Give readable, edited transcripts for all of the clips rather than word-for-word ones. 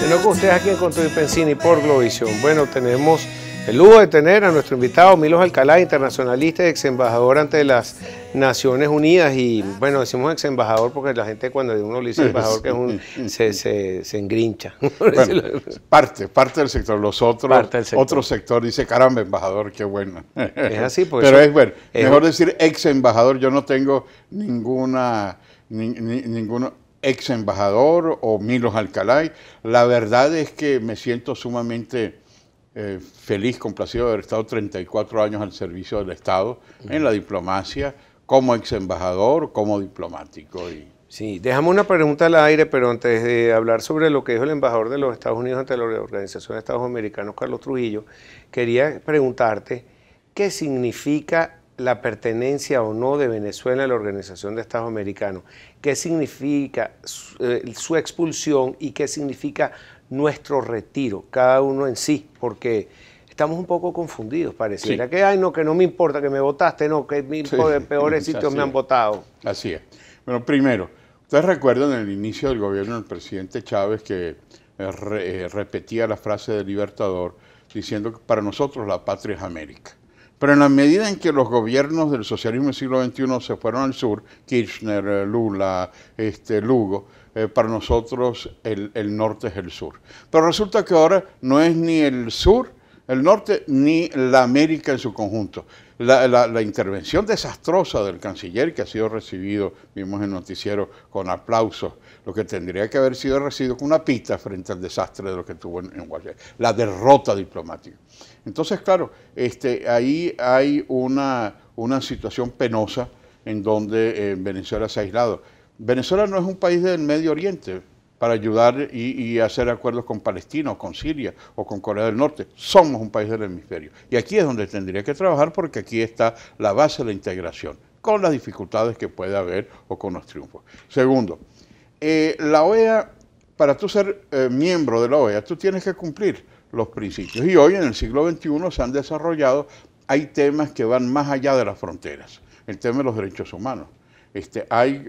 Continúo con ustedes aquí en Con Todo y Pensini por Globovisión. Bueno, tenemos el lujo de tener a nuestro invitado Milos Alcalá, internacionalista y ex embajador ante las Naciones Unidas. Y bueno, decimos ex embajador porque la gente cuando uno le dice embajador que es se engrincha. Bueno, parte del sector. Los otro sector dice, caramba, embajador, qué bueno. Es así, pues. Pero es bueno. Mejor decir ex embajador. Yo no tengo ninguno ex embajador o Milos Alcalá. La verdad es que me siento sumamente feliz, complacido de haber estado 34 años al servicio del Estado en la diplomacia, como ex embajador, como diplomático. Sí, dejamos una pregunta al aire, pero antes de hablar sobre lo que dijo el embajador de los Estados Unidos ante la Organización de Estados Americanos, Carlos Trujillo, quería preguntarte qué significa la pertenencia o no de Venezuela a la Organización de Estados Americanos, qué significa su expulsión y qué significa nuestro retiro, cada uno en sí, porque estamos un poco confundidos, pareciera sí. que no me importa que me votaste, no, que peores sitios me han votado. Así es. Bueno, primero, ustedes recuerdan el inicio del gobierno del presidente Chávez que repetía la frase del Libertador diciendo que para nosotros la patria es América. Pero en la medida en que los gobiernos del socialismo del siglo XXI se fueron al sur, Kirchner, Lula, Lugo, para nosotros el norte es el sur. Pero resulta que ahora no es ni el sur, el norte, ni la América en su conjunto. La intervención desastrosa del canciller, que ha sido recibido, vimos en el noticiero, con aplausos, lo que tendría que haber sido recibido con una pita frente al desastre de lo que tuvo en Washington, la derrota diplomática. Entonces, claro, ahí hay una situación penosa en donde Venezuela se ha aislado. Venezuela no es un país del Medio Oriente para ayudar y hacer acuerdos con Palestina o con Siria o con Corea del Norte. Somos un país del hemisferio. Y aquí es donde tendría que trabajar porque aquí está la base de la integración, con las dificultades que puede haber o con los triunfos. Segundo, la OEA, para tú ser miembro de la OEA, tú tienes que cumplir los principios. Y hoy en el siglo XXI se han desarrollado, hay temas que van más allá de las fronteras. El tema de los derechos humanos. Hay,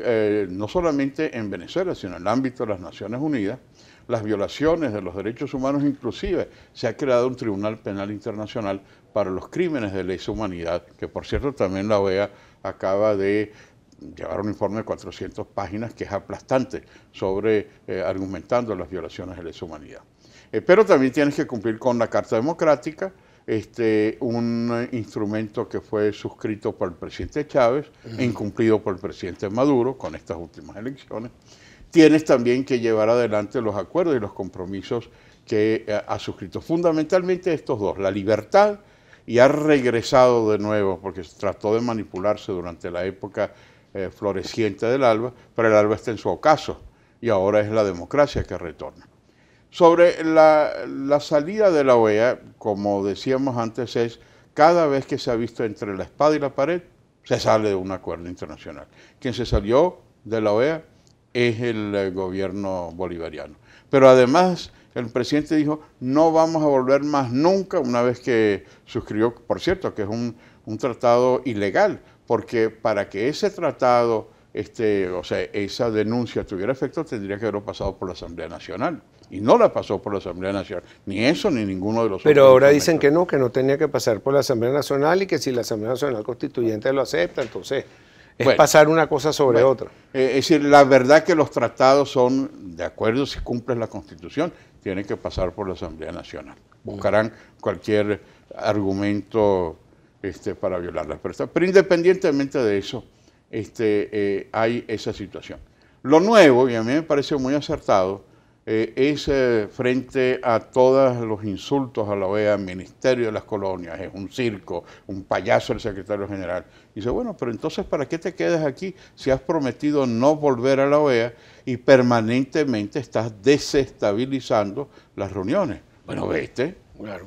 no solamente en Venezuela, sino en el ámbito de las Naciones Unidas, las violaciones de los derechos humanos, inclusive se ha creado un Tribunal Penal Internacional para los crímenes de lesa humanidad, que por cierto también la OEA acaba de llevar un informe de 400 páginas que es aplastante sobre argumentando las violaciones de lesa humanidad. Pero también tienes que cumplir con la Carta Democrática, un instrumento que fue suscrito por el presidente Chávez e incumplido por el presidente Maduro con estas últimas elecciones. Tienes también que llevar adelante los acuerdos y los compromisos que ha suscrito. Fundamentalmente estos dos, la libertad, y ha regresado de nuevo, porque trató de manipularse durante la época floreciente del ALBA, pero el ALBA está en su ocaso y ahora es la democracia que retorna. Sobre la salida de la OEA, como decíamos antes, es cada vez que se ha visto entre la espada y la pared, se sale de un acuerdo internacional. Quien se salió de la OEA es el gobierno bolivariano. Pero además el presidente dijo, no vamos a volver más nunca, una vez que suscribió, por cierto, que es un tratado ilegal, porque para que ese tratado, o sea, esa denuncia tuviera efecto, tendría que haberlo pasado por la Asamblea Nacional. Y no la pasó por la Asamblea Nacional, ni eso ni ninguno de los otros. Pero ahora dicen que no tenía que pasar por la Asamblea Nacional y que si la Asamblea Nacional Constituyente lo acepta, entonces es pasar una cosa sobre otra. Es decir, la verdad que los tratados son, de acuerdo, si cumples la Constitución, tienen que pasar por la Asamblea Nacional. Buscarán cualquier argumento para violarlas. Pero independientemente de eso, hay esa situación. Lo nuevo, y a mí me parece muy acertado, es frente a todos los insultos a la OEA, Ministerio de las Colonias, es un circo, un payaso el secretario general. Dice, bueno, pero entonces ¿para qué te quedas aquí si has prometido no volver a la OEA y permanentemente estás desestabilizando las reuniones? Bueno, vete. Claro.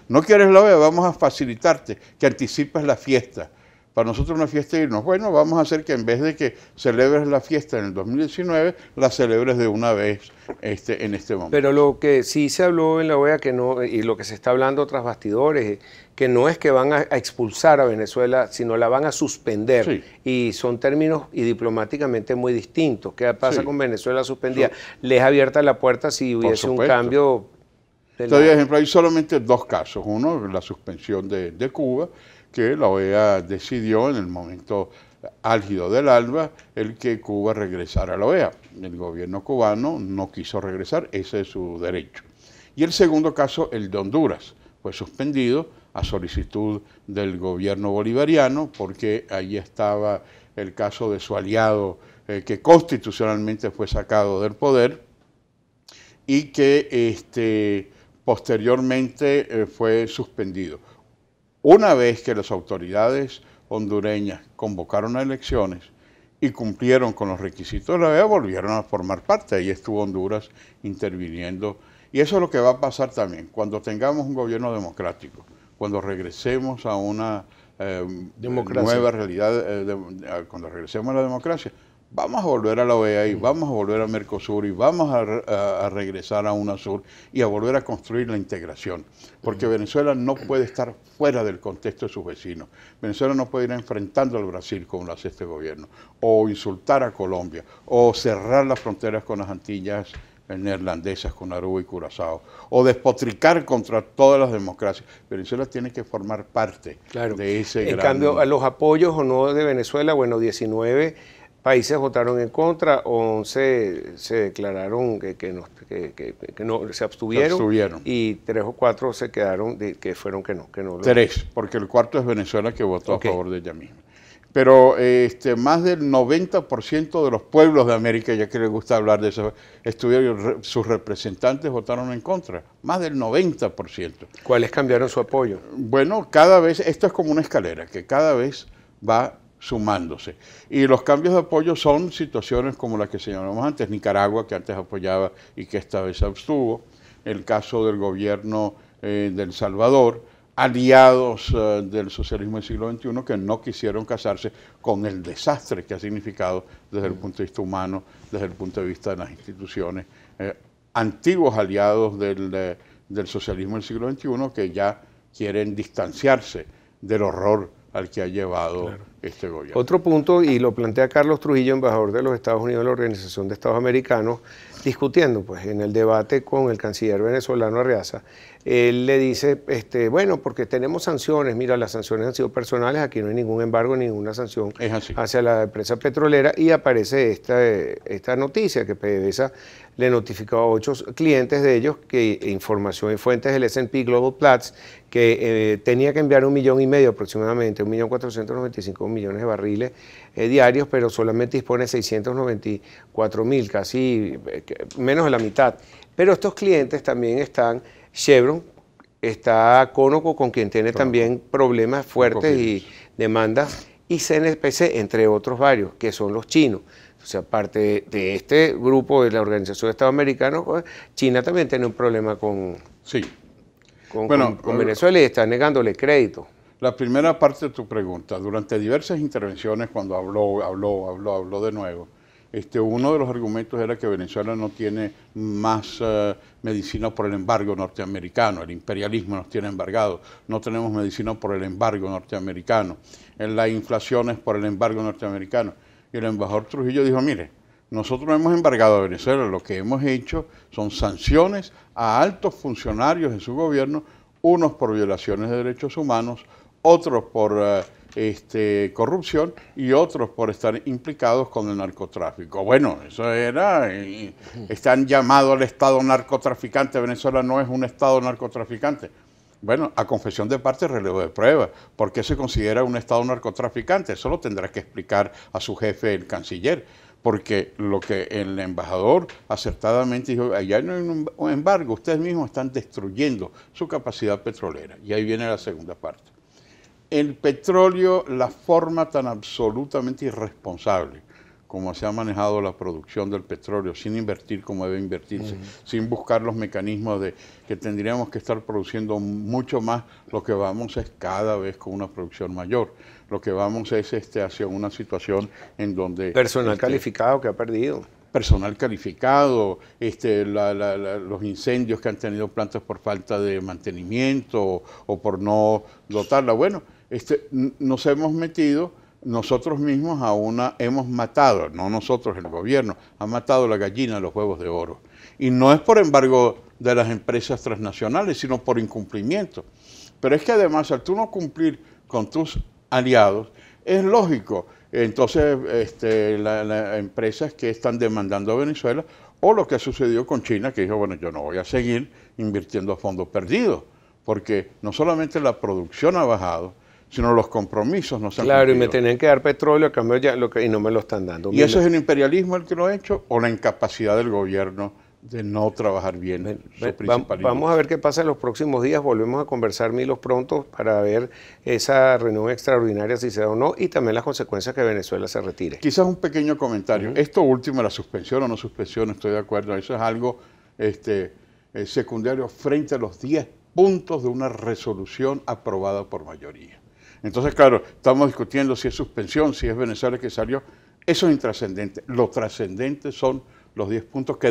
¿No quieres la OEA? Vamos a facilitarte que anticipes la fiesta Para nosotros una fiesta es irnos. Bueno, vamos a hacer que en vez de que celebres la fiesta en el 2019, la celebres de una vez en este momento. Pero lo que sí se habló en la OEA, que no, y lo que se está hablando tras bastidores, que no es que van a expulsar a Venezuela, sino la van a suspender. Sí. Y son términos y diplomáticamente muy distintos. ¿Qué pasa Sí. con Venezuela suspendida? Les abierta la puerta si hubiese un cambio. Por ejemplo, hay solamente dos casos. Uno, la suspensión de Cuba, que la OEA decidió en el momento álgido del ALBA el que Cuba regresara a la OEA. El gobierno cubano no quiso regresar, ese es su derecho. Y el segundo caso, el de Honduras, fue suspendido a solicitud del gobierno bolivariano porque allí estaba el caso de su aliado que constitucionalmente fue sacado del poder y que posteriormente fue suspendido. Una vez que las autoridades hondureñas convocaron a elecciones y cumplieron con los requisitos de la OEA, volvieron a formar parte. Ahí estuvo Honduras interviniendo. Y eso es lo que va a pasar también. Cuando tengamos un gobierno democrático, cuando regresemos a una nueva realidad, cuando regresemos a la democracia, vamos a volver a la OEA y vamos a volver a Mercosur y vamos a regresar a UNASUR y a volver a construir la integración. Porque Venezuela no puede estar fuera del contexto de sus vecinos. Venezuela no puede ir enfrentando al Brasil como lo hace este gobierno, o insultar a Colombia, o cerrar las fronteras con las Antillas neerlandesas, con Aruba y Curazao, o despotricar contra todas las democracias. Venezuela tiene que formar parte de ese gran... En cambio, a los apoyos o no de Venezuela, bueno, 19 países votaron en contra, 11 se declararon que no se abstuvieron, y 3 o 4 se quedaron que fueron que no. 3, porque el cuarto es Venezuela, que votó a favor de ella misma. Pero más del 90% de los pueblos de América, ya que les gusta hablar de eso, sus representantes votaron en contra, más del 90%. ¿Cuáles cambiaron su apoyo? Bueno, cada vez, esto es como una escalera, que cada vez va sumándose. Y los cambios de apoyo son situaciones como la que señalamos antes, Nicaragua, que antes apoyaba y que esta vez se abstuvo, el caso del gobierno de El Salvador, aliados del socialismo del siglo XXI que no quisieron casarse con el desastre que ha significado desde el punto de vista humano, desde el punto de vista de las instituciones, antiguos aliados del socialismo del siglo XXI que ya quieren distanciarse del horror al que ha llevado este gobierno. Otro punto, y lo plantea Carlos Trujillo, embajador de los Estados Unidos de la Organización de Estados Americanos, discutiendo pues en el debate con el canciller venezolano Arriaza. Él le dice, bueno, porque tenemos sanciones, mira, las sanciones han sido personales, aquí no hay ningún embargo, ninguna sanción hacia la empresa petrolera, y aparece esta noticia que PDVSA le notificó a 8 clientes de ellos, que información en fuentes del S&P Global Platts, que tenía que enviar 1,5 millones aproximadamente, 1.495.000 de barriles diarios, pero solamente dispone de 694.000, casi menos de la mitad. Pero estos clientes también están Chevron, está Conoco, con quien tiene también problemas fuertes y demandas, y CNPC, entre otros varios, que son los chinos. O sea, parte de este grupo de la Organización de Estados Americanos, China también tiene un problema con Venezuela y está negándole crédito. La primera parte de tu pregunta, durante diversas intervenciones, cuando habló de nuevo, uno de los argumentos era que Venezuela no tiene más medicina por el embargo norteamericano, el imperialismo nos tiene embargado, no tenemos medicina por el embargo norteamericano, la inflación es por el embargo norteamericano. Y el embajador Trujillo dijo, mire, nosotros no hemos embargado a Venezuela, lo que hemos hecho son sanciones a altos funcionarios de su gobierno, unos por violaciones de derechos humanos, otros por corrupción y otros por estar implicados con el narcotráfico. Bueno, eso era, están llamados al Estado narcotraficante. Venezuela no es un Estado narcotraficante. Bueno, a confesión de parte, relevo de prueba. ¿Por qué se considera un Estado narcotraficante? Eso lo tendrá que explicar a su jefe, el canciller. Porque lo que el embajador acertadamente dijo, allá no hay un embargo, ustedes mismos están destruyendo su capacidad petrolera. Y ahí viene la segunda parte. El petróleo, la forma tan absolutamente irresponsable como se ha manejado la producción del petróleo, sin invertir como debe invertirse, sin buscar los mecanismos de que tendríamos que estar produciendo mucho más, lo que vamos es cada vez con una producción mayor. Lo que vamos es hacia una situación en donde... Personal calificado que ha perdido. Personal calificado, los incendios que han tenido plantas por falta de mantenimiento o por no dotarla. Bueno, nos hemos metido nosotros mismos hemos matado, no nosotros, el gobierno, ha matado la gallina de los huevos de oro. Y no es por embargo de las empresas transnacionales, sino por incumplimiento. Pero es que además, al tú no cumplir con tus aliados, es lógico. Entonces, las empresas que están demandando a Venezuela, o lo que ha sucedido con China, que dijo, bueno, yo no voy a seguir invirtiendo a fondo perdido, porque no solamente la producción ha bajado, sino los compromisos no se han cumplido. Claro, y me tenían que dar petróleo a cambio y no me lo están dando. ¿Y eso es el imperialismo el que lo ha hecho o la incapacidad del gobierno de no trabajar bien su principal Vamos a ver qué pasa en los próximos días. Volvemos a conversar, Milos, pronto para ver esa reunión extraordinaria, si se da o no, y también las consecuencias que Venezuela se retire. Quizás un pequeño comentario. Esto último, la suspensión o no suspensión, estoy de acuerdo. Eso es algo secundario frente a los 10 puntos de una resolución aprobada por mayoría. Entonces, claro, estamos discutiendo si es suspensión, si es Venezuela que salió. Eso es intrascendente. Lo trascendente son los 10 puntos que